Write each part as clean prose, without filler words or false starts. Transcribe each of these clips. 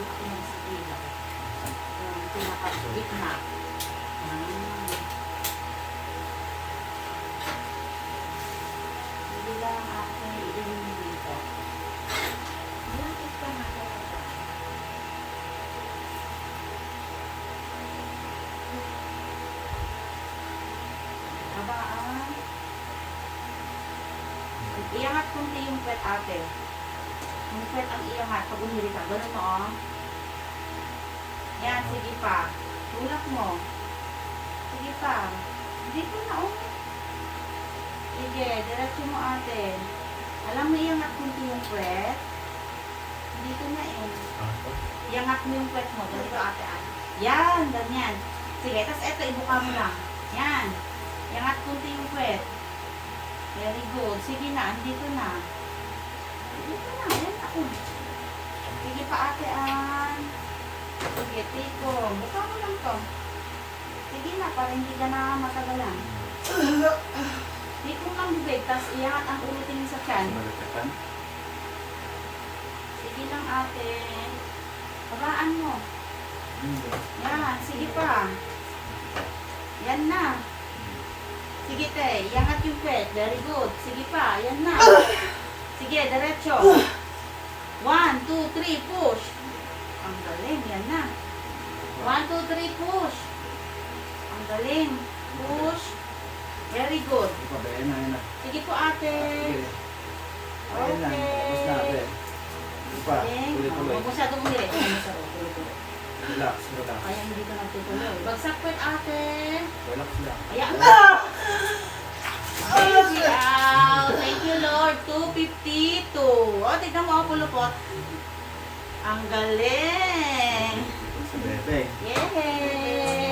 ako ng sakila. Yung pinaka-gitna. Hindi lang ako i-ilin dito. Bakit ka na talaga? Abaan. Iangat kunti yung pet ate. Yung pet ang iangat pag umili ka. Ganun mo, oh. Yan, sige pa. Tulak mo. Sige pa. Dito na, oh. Sige, diretso mo ate. Alam mo, iangat kunti yung pet. Dito na eh. Iangat mo yung pet mo. Dito ate, ate. Yan, ganyan. Sige, tas eto, ibuka mo lang. Yan. Iangat kunti yung pet. Very good. Sige na, andito na. Dito na, yan na. Sige pa ate, sige, tiko. Buka mo lang to. Sige na, para hindi ka na matagalan. Tiko lang bibig, tas iangat ang ulo tingin sa tiyan. Sige lang ate. Babaan mo. Yan, sige pa. Yan na. Sige te, iangat yung pet. Very good. Sige pa, yan na. Sige, diretso. 1, 2, 3, push. Ang galing, yan na. 1, 2, 3, push. Ang galing. Push. Very good. Sige po ate. Okay. Huwag masyadong umili. Relax, relax. Kaya hindi ka nagtutuloy. Bagsak pet ate. Relax lang. Ayan na. Thank you, thank you Lord. 252. O, tignan mo ako pulupot. Ang galing. Sa bebe. Yay!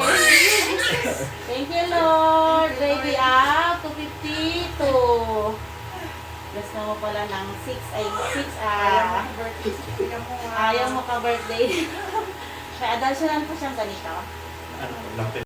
Thank you Lord. Baby up. 252. Gusto mo pala ng 6 ay 6 Ayaw mo ka birthday. May additional po siyang ganito. Ano, lapit.